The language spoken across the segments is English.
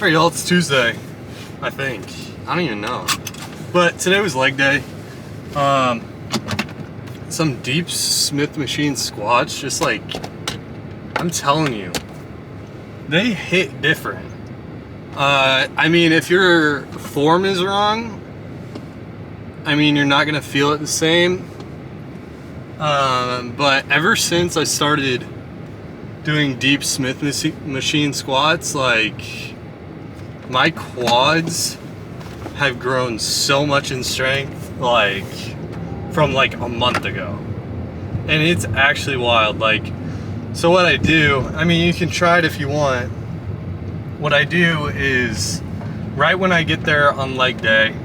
Alright y'all, it's Tuesday, I think. I don't even know. But today was leg day. Some deep Smith machine squats, just like, I'm telling you, they hit different. I mean, if your form is wrong, I mean, you're not gonna feel it the same. But ever since I started doing deep Smith machine squats, like, my quads have grown so much in strength, like, from like a month ago. And it's actually wild. Like, so what I do, I mean, you can try it if you want. What I do is, right when I get there on leg day,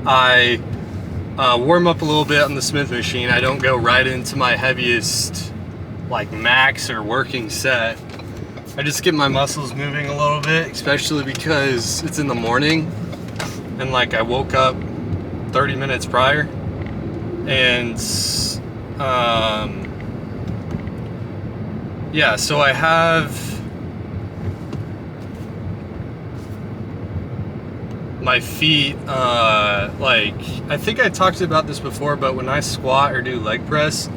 I warm up a little bit on the Smith machine. I don't go right into my heaviest, like, max or working set. I just get my muscles moving a little bit, especially because it's in the morning and like I woke up 30 minutes prior. And yeah, so I have my feet, like, I think I talked about this before, but when I squat or do leg press,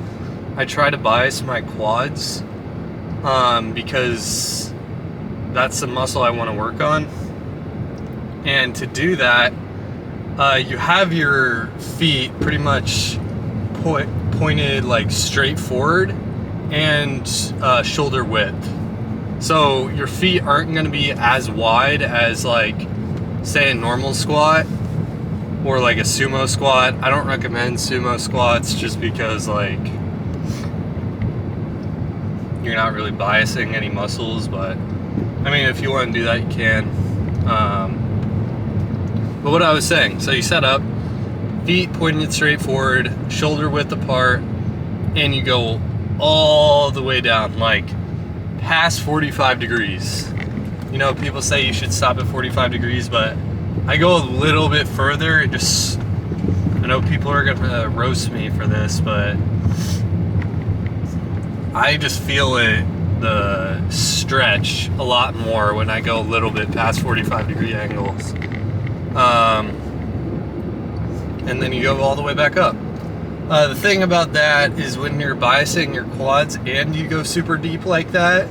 I try to bias my quads, because that's the muscle I want to work on. And to do that, you have your feet pretty much pointed like straight forward and shoulder width. So your feet aren't going to be as wide as, like, say a normal squat or like a sumo squat. I don't recommend sumo squats just because, like, you're not really biasing any muscles, but I mean, if you want to do that, you can. But what I was saying, so you set up, feet pointed straight forward, shoulder width apart, and you go all the way down, like past 45 degrees. You know, people say you should stop at 45 degrees, but I go a little bit further. It just, I know people are gonna roast me for this, but I just feel it, the stretch, a lot more when I go a little bit past 45 degree angles. And then you go all the way back up. The thing about that is when you're biasing your quads and you go super deep like that,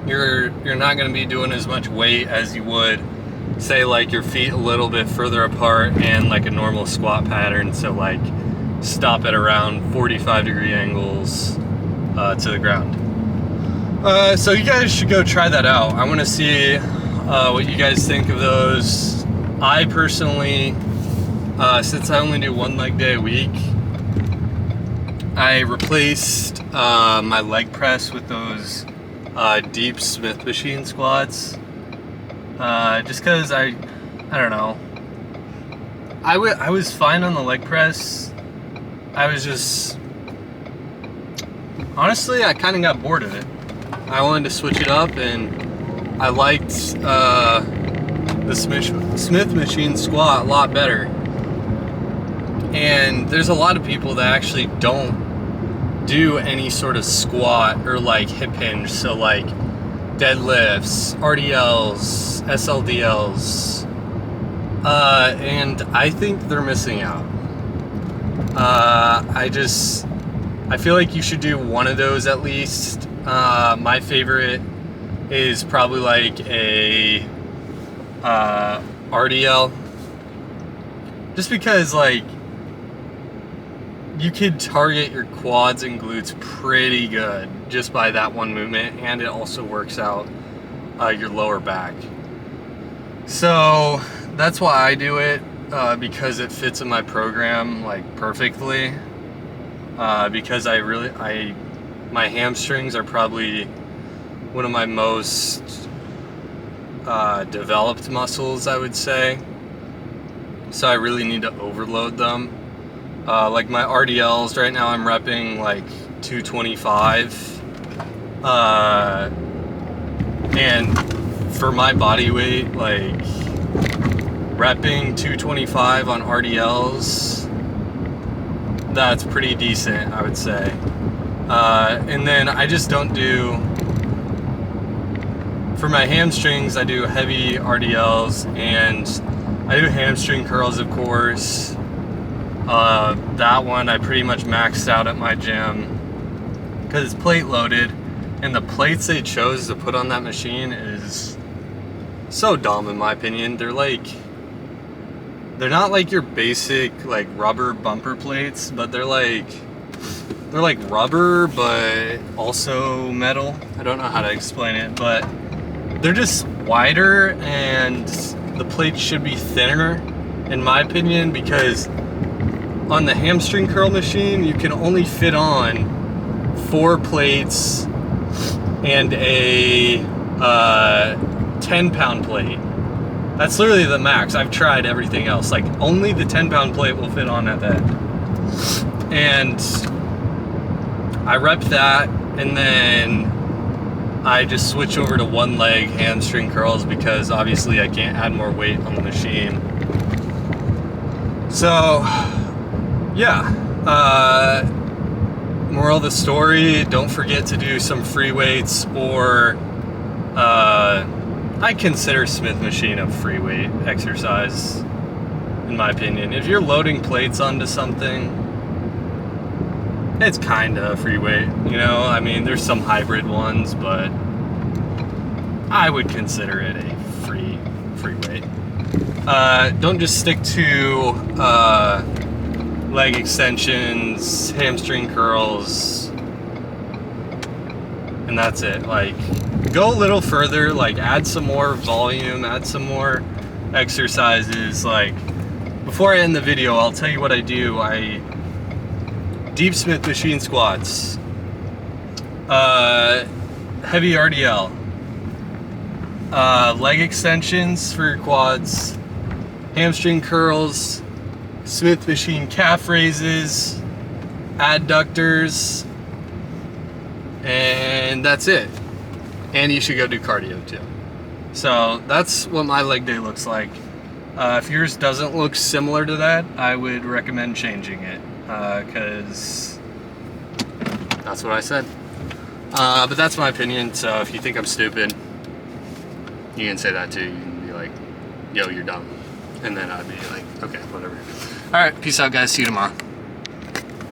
you're not going to be doing as much weight as you would, say, like your feet a little bit further apart and like a normal squat pattern. So like stop at around 45 degree angles to the ground. So you guys should go try that out. I want to see what you guys think of those. I personally, since I only do one leg day a week, I replaced my leg press with those deep Smith machine squats, just because I don't know, I was fine on the leg press. I was just, honestly, I kind of got bored of it. I wanted to switch it up, and I liked the Smith machine squat a lot better. And there's a lot of people that actually don't do any sort of squat or like hip hinge, so like deadlifts, RDLs, SLDLs, and I think they're missing out. I feel like you should do one of those at least. My favorite is probably like a RDL, just because, like, you could target your quads and glutes pretty good just by that one movement, and it also works out your lower back. So that's why I do it, because it fits in my program like perfectly, because my hamstrings are probably one of my most developed muscles, I would say. So I really need to overload them. Like my RDLs right now, I'm repping like 225, and for my body weight, like repping 225 on RDLs, that's pretty decent, I would say. And then I just don't do for my hamstrings, I do heavy RDLs, and I do hamstring curls, of course. That one I pretty much maxed out at my gym because it's plate loaded, and the plates they chose to put on that machine is so dumb in my opinion. They're not like your basic like rubber bumper plates, but they're like rubber but also metal. I don't know how to explain it, but they're just wider, and the plates should be thinner in my opinion, because on the hamstring curl machine you can only fit on 4 plates and a 10-pound plate. That's literally the max. I've tried everything else. Like, only the 10-pound plate will fit on at that. And I rep that, and then I just switch over to one leg hamstring curls because obviously I can't add more weight on the machine. So, yeah. Moral of the story, don't forget to do some free weights, or I consider Smith machine a free weight exercise, in my opinion. If you're loading plates onto something, it's kind of free weight, you know? I mean, there's some hybrid ones, but I would consider it a free weight. Don't just stick to leg extensions, hamstring curls, and that's it. Like, go a little further, like add some more volume, add some more exercises. Like, before I end the video, I'll tell you what I do. I deep Smith machine squats, heavy RDL, leg extensions for your quads, hamstring curls, Smith machine calf raises, adductors, and that's it. And you should go do cardio too. So that's what my leg day looks like. If yours doesn't look similar to that, I would recommend changing it, because that's what I said. But that's my opinion, so if you think I'm stupid, you can say that too. You can be like, yo, you're dumb. And then I'd be like, okay, whatever. All right, peace out, guys. See you tomorrow.